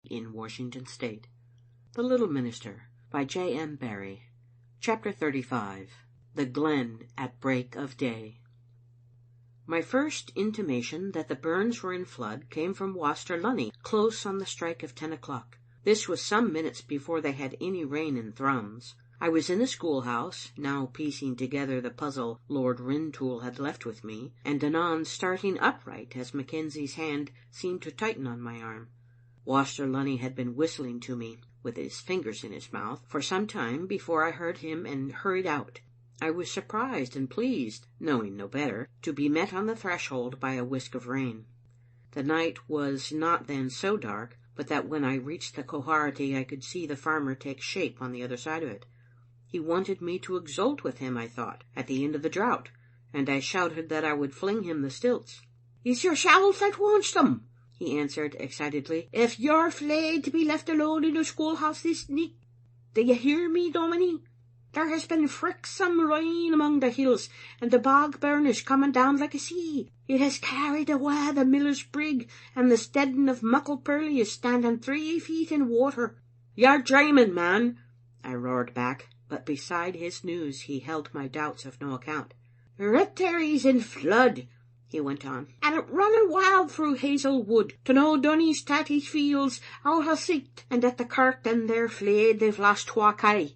in Washington State. The Little Minister by J. M. Barrie. Chapter 35. The Glen at Break of Day. My first intimation that the burns were in flood came from Waster Lunny, close on the strike of 10 o'clock. This was some minutes before they had any rain in Thrums. I was in the schoolhouse, now piecing together the puzzle Lord Rintoul had left with me, and anon starting upright as Mackenzie's hand seemed to tighten on my arm. Waster Lunny had been whistling to me, with his fingers in his mouth, for some time before I heard him and hurried out. I was surprised and pleased, knowing no better, to be met on the threshold by a whisk of rain. The night was not then so dark, but that when I reached the Quharity I could see the farmer take shape on the other side of it. He wanted me to exult with him, I thought, at the end of the drought, and I shouted that I would fling him the stilts. "It's yourself that wants them," he answered excitedly. "If you're flayed to be left alone in the schoolhouse this nicht, do you hear me, Dominie? There has been frixsome rain among the hills, and the bog burn is coming down like a sea. It has carried awa the miller's brig, and the steading of Muckle Purley is standing 3 feet in water." "You're dreaming, man," I roared back, but beside his news he held my doubts of no account. "Rittery's in flood," he went on, "and it running wild through Hazel Wood to no Dunny's Tatty's fields out of sight, and at the kirk and they're flayed they've lost twa kye."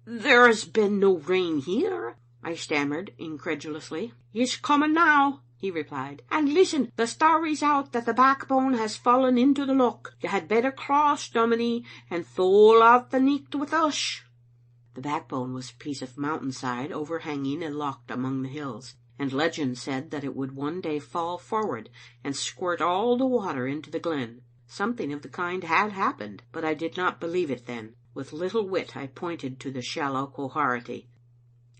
"There's been no rain here," I stammered incredulously. "It's coming now," he replied. "And listen, the story's out that the backbone has fallen into the loch. You had better cross, Dominie, and thole out the nicht with us." The backbone was a piece of mountainside overhanging a loch among the hills, and legend said that it would one day fall forward and squirt all the water into the glen. Something of the kind had happened, but I did not believe it then. With little wit I pointed to the shallow Quharity.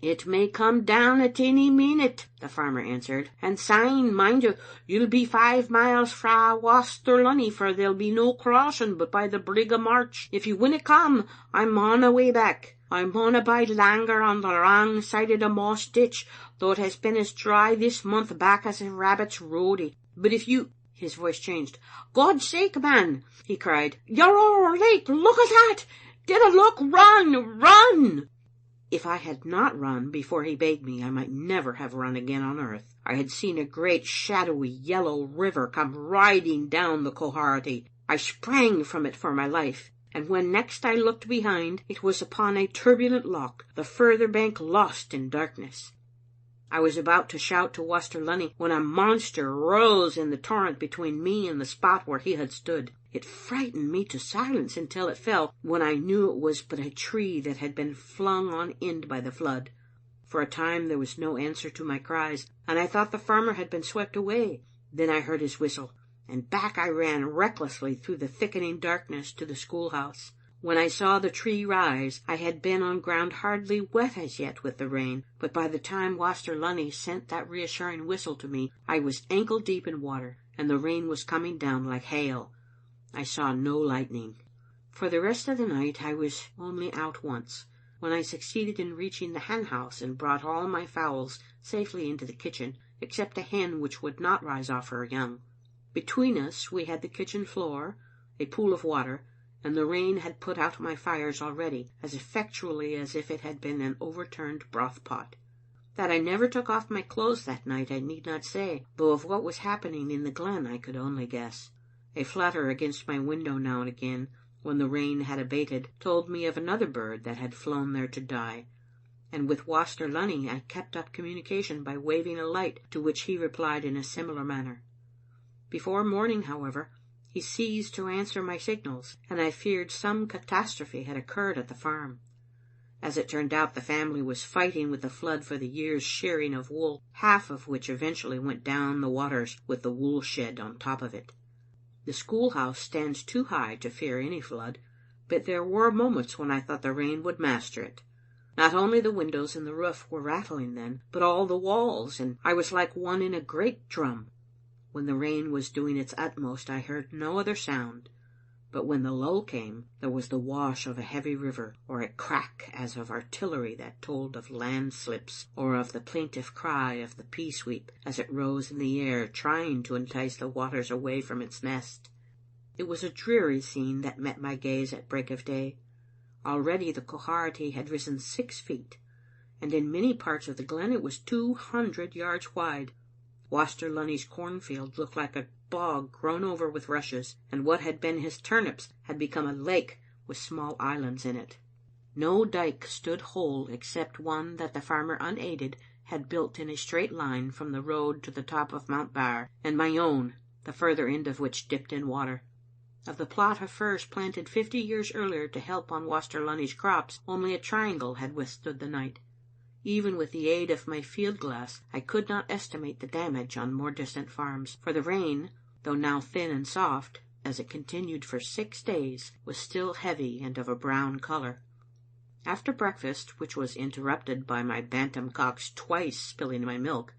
"It may come down at any minute," the farmer answered, "and syne, mind you, you'll be 5 miles frae Waster Lunny, for there'll be no crossing but by the Brig o' March. If you winna come, I'm maun awa back. I mauna bide langer on the wrang side o' the Moss Ditch, though it has been as dry this month back as a rabbit's roady. But if you—" His voice changed. "God's sake, man," he cried, "you're all right. Look at that. Dinna look. Run, run." If I had not run before he bade me, I might never have run again on earth. I had seen a great shadowy yellow river come riding down the Quharity. I sprang from it for my life, and when next I looked behind, it was upon a turbulent loch, the further bank lost in darkness. I was about to shout to Waster Lunny when a monster rose in the torrent between me and the spot where he had stood. It frightened me to silence until it fell, when I knew it was but a tree that had been flung on end by the flood. For a time there was no answer to my cries, and I thought the farmer had been swept away. Then I heard his whistle, and back I ran recklessly through the thickening darkness to the schoolhouse. When I saw the tree rise, I had been on ground hardly wet as yet with the rain, but by the time Waster Lunny sent that reassuring whistle to me, I was ankle deep in water, and the rain was coming down like hail. I saw no lightning. For the rest of the night I was only out once, when I succeeded in reaching the hen house and brought all my fowls safely into the kitchen, except a hen which would not rise off her young. Between us we had the kitchen floor, a pool of water, and the rain had put out my fires already, as effectually as if it had been an overturned broth pot. That I never took off my clothes that night I need not say, though of what was happening in the glen I could only guess. A flutter against my window now and again, when the rain had abated, told me of another bird that had flown there to die, and with Waster Lunny I kept up communication by waving a light, to which he replied in a similar manner. Before morning, however, he ceased to answer my signals, and I feared some catastrophe had occurred at the farm. As it turned out, the family was fighting with the flood for the year's shearing of wool, half of which eventually went down the waters with the wool shed on top of it. The schoolhouse stands too high to fear any flood, but there were moments when I thought the rain would master it. Not only the windows and the roof were rattling then, but all the walls, and I was like one in a great drum. When the rain was doing its utmost I heard no other sound, but when the lull came, there was the wash of a heavy river, or a crack as of artillery that told of landslips, or of the plaintive cry of the pea-sweep as it rose in the air, trying to entice the waters away from its nest. It was a dreary scene that met my gaze at break of day. Already the Quharity had risen 6 feet, and in many parts of the glen it was 200 yards wide. Waster Lunny's cornfield looked like a bog grown over with rushes, and what had been his turnips had become a lake with small islands in it. No dike stood whole except one that the farmer unaided had built in a straight line from the road to the top of Mount Bar, and my own, the further end of which dipped in water. Of the plot of firs planted 50 years earlier to help on Waster Lunny's crops, only a triangle had withstood the night. Even with the aid of my field glass, I could not estimate the damage on more distant farms, for the rain, though now thin and soft, as it continued for 6 days, was still heavy and of a brown colour. After breakfast, which was interrupted by my bantam cocks twice spilling my milk,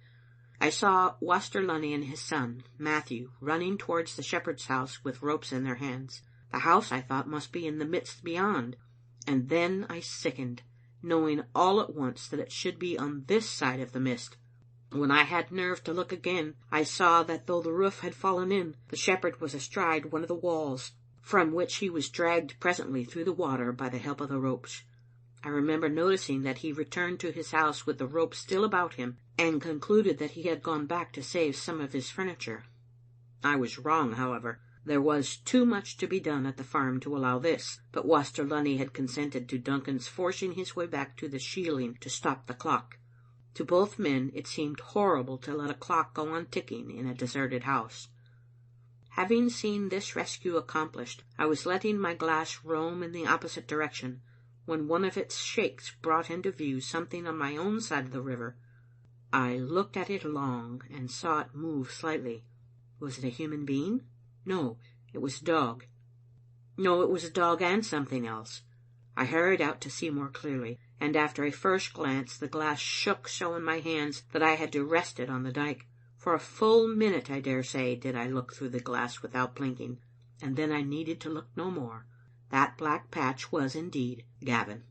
I saw Waster Lunny and his son, Matthew, running towards the shepherd's house with ropes in their hands. The house, I thought, must be in the midst beyond, and then I sickened, knowing all at once that it should be on this side of the mist. When I had nerve to look again, I saw that though the roof had fallen in, the shepherd was astride one of the walls, from which he was dragged presently through the water by the help of the ropes. I remember noticing that he returned to his house with the rope still about him, and concluded that he had gone back to save some of his furniture. I was wrong, however. There was too much to be done at the farm to allow this, but Waster Lunny had consented to Duncan's forcing his way back to the shieling to stop the clock. To both men it seemed horrible to let a clock go on ticking in a deserted house. Having seen this rescue accomplished, I was letting my glass roam in the opposite direction, when one of its shakes brought into view something on my own side of the river. I looked at it long and saw it move slightly. Was it a human being? No, it was a dog. No, it was a dog and something else. I hurried out to see more clearly, and after a first glance the glass shook so in my hands that I had to rest it on the dike. For a full minute, I dare say, did I look through the glass without blinking, and then I needed to look no more. That black patch was indeed Gavin.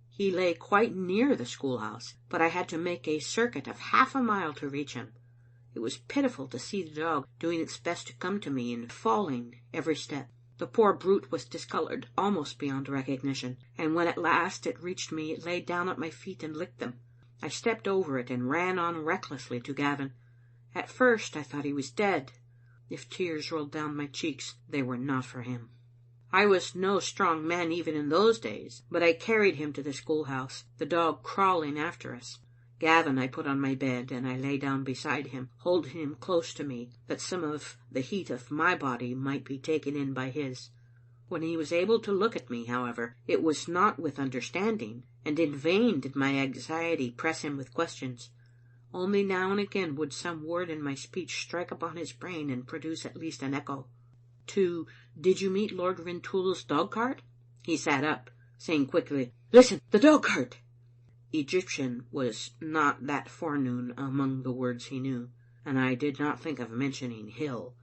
He lay quite near the schoolhouse, but I had to make a circuit of half a mile to reach him. It was pitiful to see the dog doing its best to come to me and falling every step. The poor brute was discoloured almost beyond recognition, and when at last it reached me, it lay down at my feet and licked them. I stepped over it and ran on recklessly to Gavin. At first I thought he was dead. If tears rolled down my cheeks, they were not for him. I was no strong man even in those days, but I carried him to the schoolhouse, the dog crawling after us. Gavin I put on my bed, and I lay down beside him, holding him close to me, that some of the heat of my body might be taken in by his. When he was able to look at me, however, it was not with understanding, and in vain did my anxiety press him with questions. Only now and again would some word in my speech strike upon his brain and produce at least an echo. To "Did you meet Lord Rintoul's dog-cart?" He sat up, saying quickly, "Listen, the dog-cart." Egyptian was not that forenoon among the words he knew, and I did not think of mentioning hill.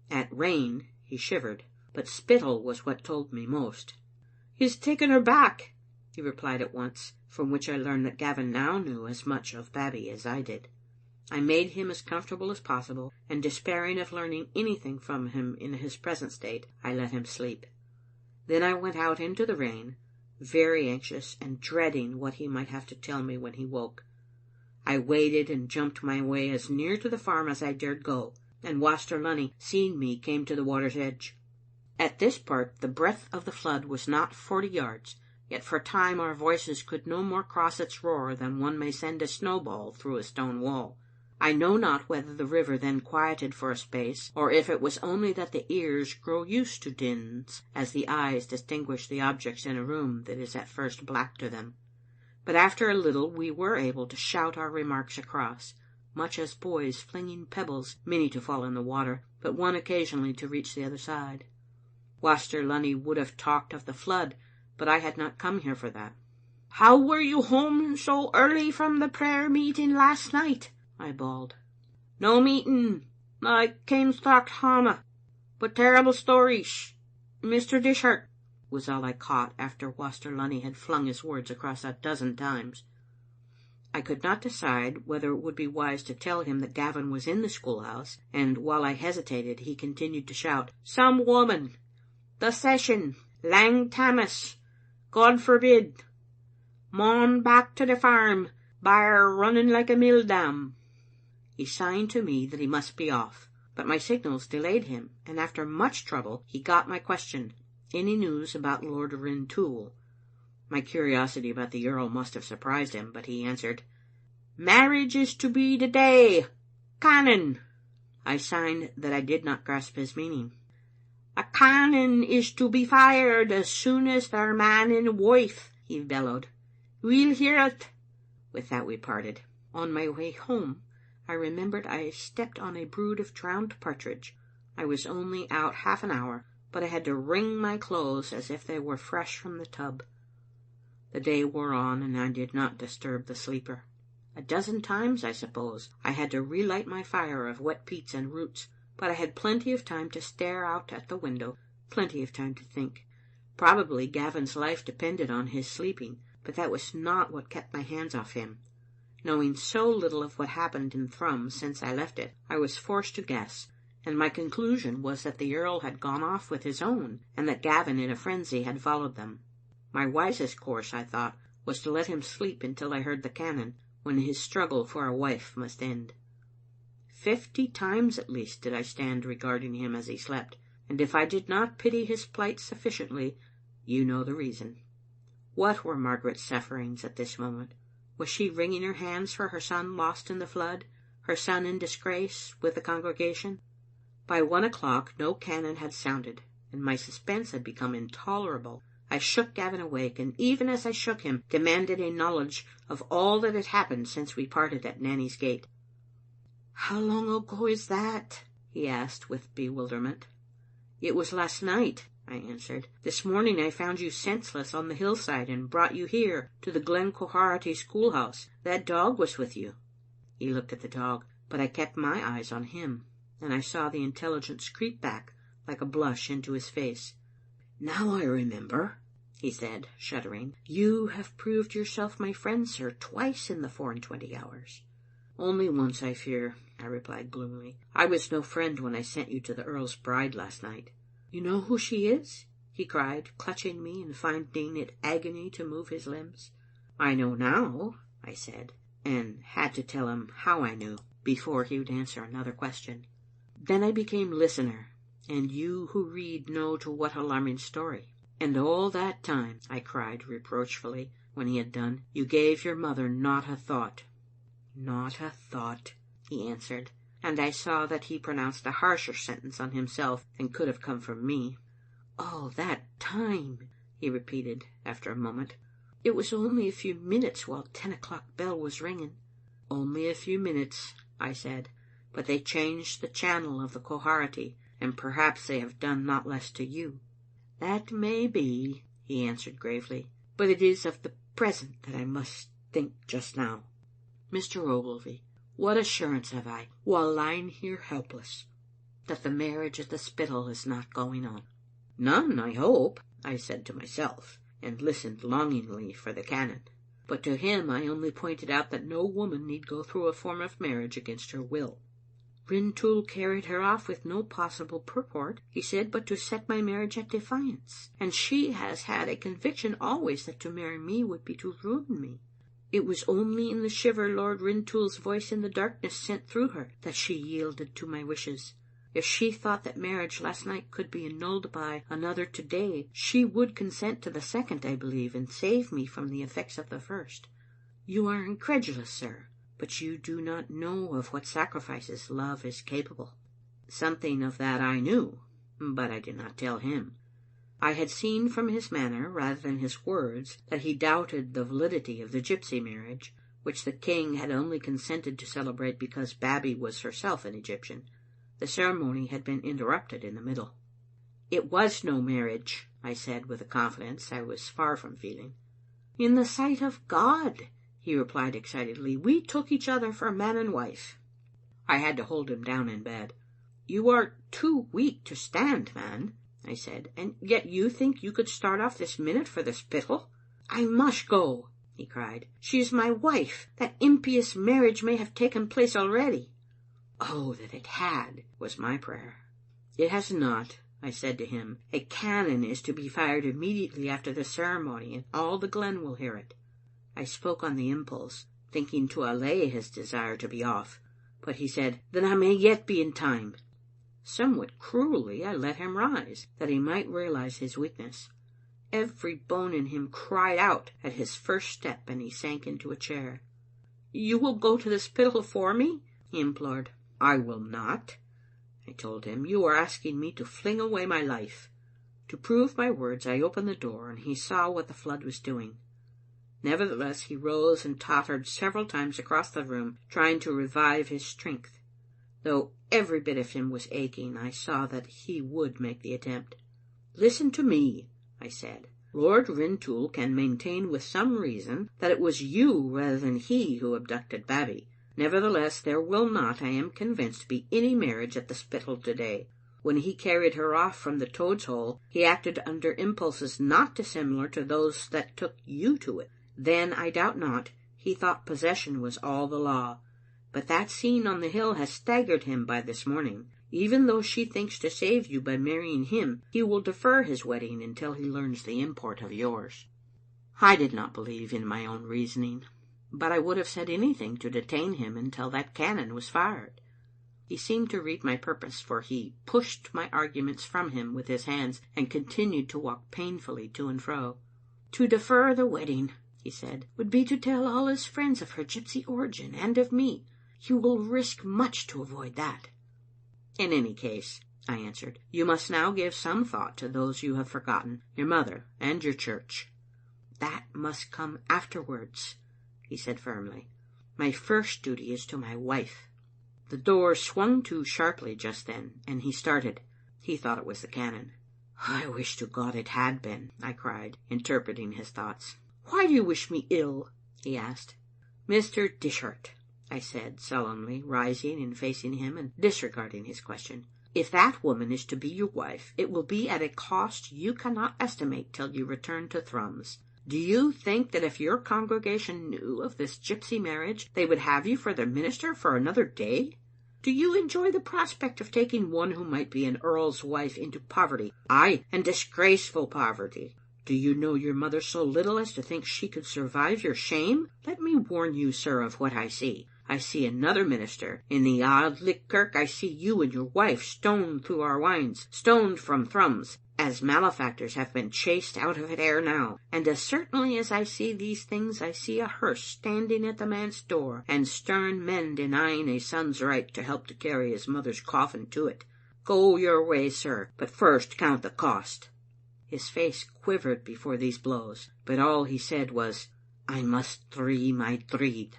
At rain he shivered, but spittle was what told me most. "He's taken her back," he replied at once, from which I learned that Gavin now knew as much of Babbie as I did. I made him as comfortable as possible, and despairing of learning anything from him in his present state, I let him sleep. Then I went out into the rain, very anxious and dreading what he might have to tell me when he woke. I waded and jumped my way as near to the farm as I dared go, and Waster Lunny, seeing me, came to the water's edge. At this part the breadth of the flood was not 40 yards, yet for a time our voices could no more cross its roar than one may send a snowball through a stone wall. I know not whether the river then quieted for a space, or if it was only that the ears grow used to dins as the eyes distinguish the objects in a room that is at first black to them. But after a little we were able to shout our remarks across, much as boys flinging pebbles, many to fall in the water, but one occasionally to reach the other side. Waster Lunny would have talked of the flood, but I had not come here for that. "How were you home so early from the prayer meeting last night?" I bawled. "No meeting. I came stocked hame. But terrible stories. Mr. Dishart," was all I caught after Waster Lunny had flung his words across a dozen times. I could not decide whether it would be wise to tell him that Gavin was in the schoolhouse, and while I hesitated, he continued to shout, "Some woman! The session! Lang Tammas! God forbid! Maun back to the farm! Byre running like a mill dam!" He signed to me that he must be off, but my signals delayed him, and after much trouble he got my question, any news about Lord Rintoul. My curiosity about the Earl must have surprised him, but he answered, "Marriage is to be the day. Cannon." I signed that I did not grasp his meaning. "A cannon is to be fired as soon as they're man and wife," he bellowed. "We'll hear it." With that we parted. On my way home, I remembered I stepped on a brood of drowned partridge. I was only out half an hour, but I had to wring my clothes as if they were fresh from the tub. The day wore on, and I did not disturb the sleeper. A dozen times, I suppose, I had to relight my fire of wet peats and roots, but I had plenty of time to stare out at the window, plenty of time to think. Probably Gavin's life depended on his sleeping, but that was not what kept my hands off him. Knowing so little of what happened in Thrums since I left it, I was forced to guess, and my conclusion was that the Earl had gone off with his own, and that Gavin in a frenzy had followed them. My wisest course, I thought, was to let him sleep until I heard the cannon, when his struggle for a wife must end. 50 times at least did I stand regarding him as he slept, and if I did not pity his plight sufficiently, you know the reason. What were Margaret's sufferings at this moment? Was she wringing her hands for her son lost in the flood, her son in disgrace with the congregation? By 1 o'clock no cannon had sounded, and my suspense had become intolerable. I shook Gavin awake, and even as I shook him, demanded a knowledge of all that had happened since we parted at Nanny's gate. "How long ago is that?" he asked with bewilderment. "It was last night," I answered. "This morning I found you senseless on the hillside and brought you here to the Glen Quharity schoolhouse. That dog was with you." He looked at the dog, but I kept my eyes on him, and I saw the intelligence creep back like a blush into his face. "Now I remember," he said, shuddering. "You have proved yourself my friend, sir, twice in the 24 hours." "Only once, I fear," I replied gloomily. "I was no friend when I sent you to the Earl's bride last night." "You know who she is?" he cried, clutching me and finding it agony to move his limbs. "I know now," I said, and had to tell him how I knew before he would answer another question. "Then I became listener, and you who read know to what alarming story. And all that time," I cried reproachfully, when he had done, "you gave your mother not a thought." "Not a thought," he answered, and I saw that he pronounced a harsher sentence on himself than could have come from me. "All that time," he repeated after a moment. "It was only a few minutes while 10 o'clock bell was ringing." "Only a few minutes," I said, "but they changed the channel of the Quharity, and perhaps they have done not less to you." "That may be," he answered gravely, "but it is of the present that I must think just now. Mr. Ogilvy, what assurance have I, while lying here helpless, that the marriage at the Spittal is not going on?" "None, I hope," I said to myself, and listened longingly for the cannon. But to him I only pointed out that no woman need go through a form of marriage against her will. "Rintoul carried her off with no possible purport," he said, "but to set my marriage at defiance, and she has had a conviction always that to marry me would be to ruin me. It was only in the shiver Lord Rintoul's voice in the darkness sent through her that she yielded to my wishes. If she thought that marriage last night could be annulled by another today, she would consent to the second, I believe, and save me from the effects of the first. You are incredulous, sir, but you do not know of what sacrifices love is capable." Something of that I knew, but I did not tell him. I had seen from his manner, rather than his words, that he doubted the validity of the gypsy marriage, which the king had only consented to celebrate because Babbie was herself an Egyptian. The ceremony had been interrupted in the middle. "It was no marriage," I said with a confidence I was far from feeling. "In the sight of God," he replied excitedly, "we took each other for man and wife." I had to hold him down in bed. "You are too weak to stand, man," I said, "and yet you think you could start off this minute for the Spittal?" "I must go," he cried. "She is my wife. That impious marriage may have taken place already." "Oh, that it had," was my prayer. "It has not," I said to him. "A cannon is to be fired immediately after the ceremony, and all the glen will hear it." I spoke on the impulse, thinking to allay his desire to be off, but he said, "Then I may yet be in time." Somewhat cruelly I let him rise, that he might realize his weakness. Every bone in him cried out at his first step, and he sank into a chair. "You will go to the Spittal for me?" he implored. "I will not," I told him. "You are asking me to fling away my life." To prove my words, I opened the door, and he saw what the flood was doing. Nevertheless, he rose and tottered several times across the room, trying to revive his strength. Though every bit of him was aching, I saw that he would make the attempt. "Listen to me," I said. "Lord Rintoul can maintain with some reason that it was you rather than he who abducted Babbie. Nevertheless, there will not, I am convinced, be any marriage at the Spittal to-day. When he carried her off from the Toad's Hole, he acted under impulses not dissimilar to those that took you to it. Then, I doubt not, he thought possession was all the law. But that scene on the hill has staggered him by this morning. Even though she thinks to save you by marrying him, he will defer his wedding until he learns the import of yours." I did not believe in my own reasoning, but I would have said anything to detain him until that cannon was fired. He seemed to read my purpose, for he pushed my arguments from him with his hands and continued to walk painfully to and fro. "To defer the wedding," he said, "would be to tell all his friends of her gypsy origin and of me. You will risk much to avoid that." "In any case," I answered, "you must now give some thought to those you have forgotten, your mother and your church." "That must come afterwards," he said firmly. "My first duty is to my wife." The door swung to sharply just then, and he started. He thought it was the cannon. "I wish to God it had been," I cried, interpreting his thoughts. "Why do you wish me ill?" he asked. "Mr. Dishart," I said sullenly, rising and facing him and disregarding his question, "if that woman is to be your wife, it will be at a cost you cannot estimate till you return to Thrums. Do you think that if your congregation knew of this gypsy marriage, they would have you for their minister for another day? Do you enjoy the prospect of taking one who might be an earl's wife into poverty, ay, and disgraceful poverty? Do you know your mother so little as to think she could survive your shame? Let me warn you, sir, of what I see. I see another minister. In the Auld Licht Kirk I see you and your wife stoned through our wines, stoned from Thrums, as malefactors have been chased out of it ere now. And as certainly as I see these things, I see a hearse standing at the manse door, and stern men denying a son's right to help to carry his mother's coffin to it. Go your way, sir, but first count the cost." His face quivered before these blows, but all he said was, "I must dree my dreed."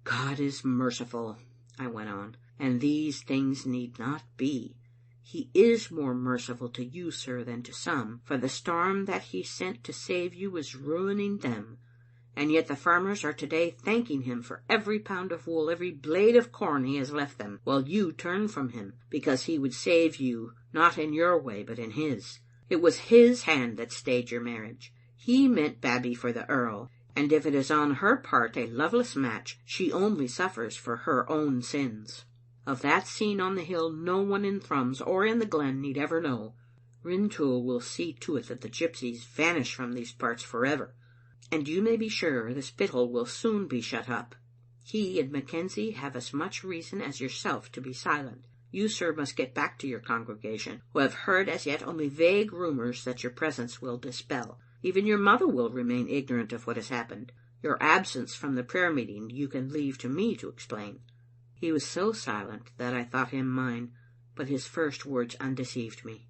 "God is merciful," I went on, "and these things need not be. He is more merciful to you, sir, than to some, for the storm that he sent to save you is ruining them. And yet the farmers are today thanking him for every pound of wool, every blade of corn he has left them, while you turn from him, because he would save you not in your way but in his. It was his hand that stayed your marriage. He meant Babbie for the earl, and if it is on her part a loveless match, she only suffers for her own sins. Of that scene on the hill no one in Thrums or in the glen need ever know. Rintoul will see to it that the gypsies vanish from these parts forever, and you may be sure the Spittal will soon be shut up. He and Mackenzie have as much reason as yourself to be silent. You, sir, must get back to your congregation, who have heard as yet only vague rumours that your presence will dispel. Even your mother will remain ignorant of what has happened. Your absence from the prayer meeting you can leave to me to explain." He was so silent that I thought him mine, but his first words undeceived me.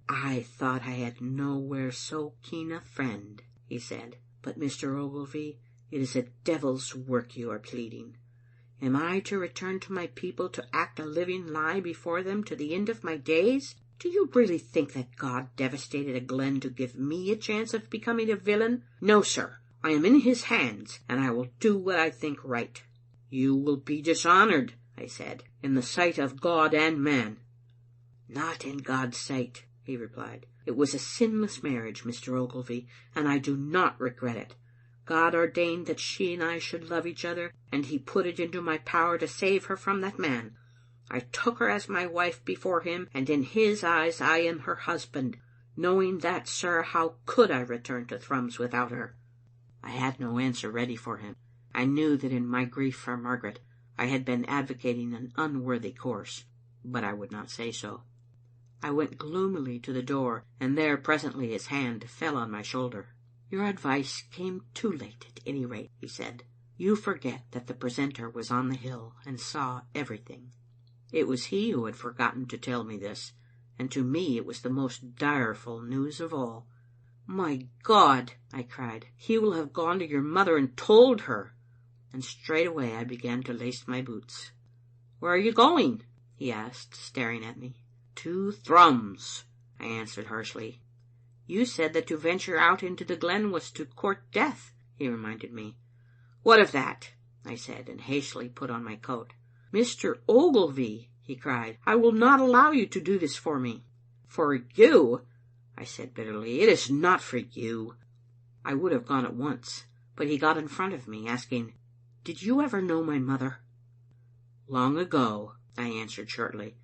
"I thought I had nowhere so keen a friend," he said. "But, Mr. Ogilvy, it is a devil's work you are pleading. Am I to return to my people to act a living lie before them to the end of my days? Do you really think that God devastated a glen to give me a chance of becoming a villain? No, sir. I am in his hands, and I will do what I think right." "You will be dishonoured," I said, "in the sight of God and man." "Not in God's sight," he replied. "It was a sinless marriage, Mr. Ogilvy, and I do not regret it. God ordained that she and I should love each other, and he put it into my power to save her from that man. I took her as my wife before him, and in his eyes I am her husband. Knowing that, sir, how could I return to Thrums without her?" I had no answer ready for him. I knew that in my grief for Margaret I had been advocating an unworthy course, but I would not say so. I went gloomily to the door, and there presently his hand fell on my shoulder. "Your advice came too late, at any rate," he said. "You forget that the precentor was on the hill and saw everything." It was he who had forgotten to tell me this, and to me it was the most direful news of all. "My God!" I cried, "he will have gone to your mother and told her." And straightway I began to lace my boots. "Where are you going?" he asked, staring at me. "To Thrums," I answered harshly. "You said that to venture out into the glen was to court death," he reminded me. "What of that?" I said, and hastily put on my coat. "Mr. Ogilvy," he cried, "I will not allow you to do this for me." "For you?" I said bitterly. "It is not for you." I would have gone at once, but he got in front of me, asking, "Did you ever know my mother?" "Long ago," I answered shortly,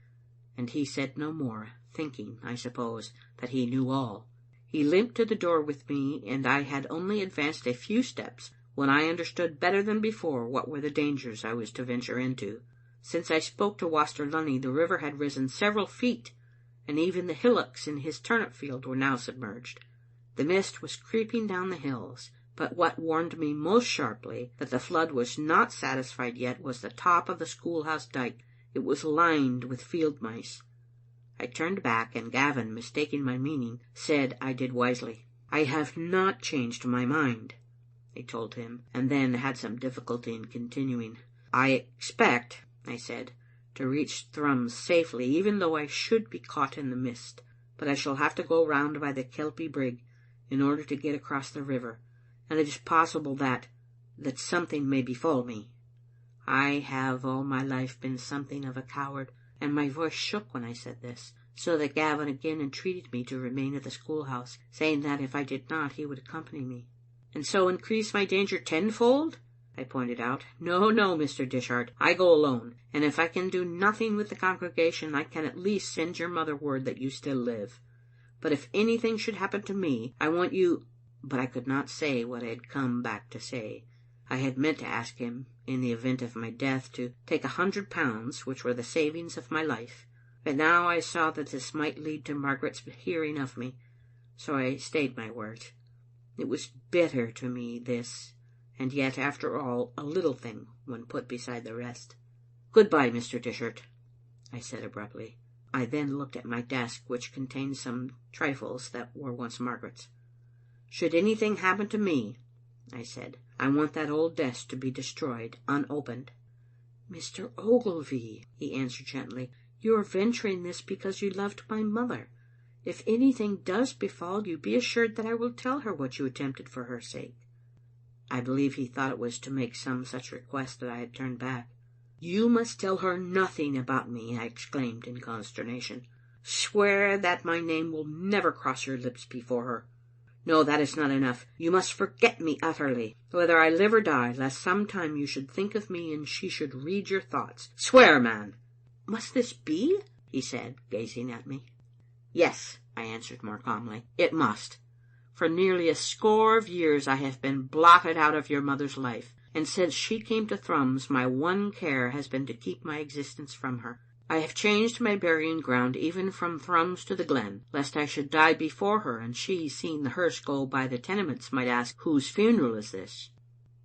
and he said no more, thinking, I suppose, that he knew all. He limped to the door with me, and I had only advanced a few steps when I understood better than before what were the dangers I was to venture into. Since I spoke to Waster Lunny the river had risen several feet, and even the hillocks in his turnip field were now submerged. The mist was creeping down the hills, but what warned me most sharply that the flood was not satisfied yet was the top of the schoolhouse dyke. It was lined with field mice. I turned back, and Gavin, mistaking my meaning, said I did wisely. "I have not changed my mind," I told him, and then had some difficulty in continuing. "I expect," I said, "to reach Thrums safely, even though I should be caught in the mist. But I shall have to go round by the Kelpie brig in order to get across the river, and it is possible that something may befall me. I have all my life been something of a coward," and my voice shook when I said this, so that Gavin again entreated me to remain at the schoolhouse, saying that if I did not he would accompany me. "And so increase my danger tenfold?" I pointed out. "No, no, Mr. Dishart, I go alone, and if I can do nothing with the congregation I can at least send your mother word that you still live. But if anything should happen to me, I want you—" But I could not say what I had come back to say. I had meant to ask him, in the event of my death, to take £100, which were the savings of my life. But now I saw that this might lead to Margaret's hearing of me, so I stayed my word. It was bitter to me, this, and yet, after all, a little thing when put beside the rest. "Goodbye, Mr. Dishart," I said abruptly. I then looked at my desk, which contained some trifles that were once Margaret's. "Should anything happen to me," I said, "I want that old desk to be destroyed unopened." "Mr. Ogilvy," he answered gently, "you are venturing this because you loved my mother. If anything does befall you, be assured that I will tell her what you attempted for her sake." I believe he thought it was to make some such request that I had turned back. "You must tell her nothing about me," I exclaimed in consternation. "Swear that my name will never cross your lips before her. No, that is not enough. You must forget me utterly, whether I live or die, lest some time you should think of me and she should read your thoughts. Swear, man." "Must this be?" he said, gazing at me. "Yes," I answered more calmly, "it must. For nearly a score of years I have been blotted out of your mother's life, and since she came to Thrums my one care has been to keep my existence from her. I have changed my burying ground even from Thrums to the glen, lest I should die before her, and she, seeing the hearse go by the tenements, might ask, 'Whose funeral is this?'"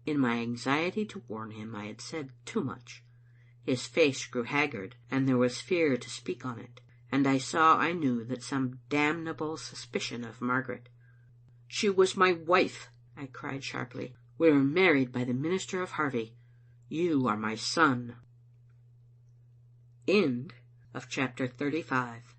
In my anxiety to warn him I had said too much. His face grew haggard, and there was fear to speak on it, and I knew that some damnable suspicion of Margaret. "She was my wife," I cried sharply. "We were married by the minister of Harvie. You are my son." End of chapter 35.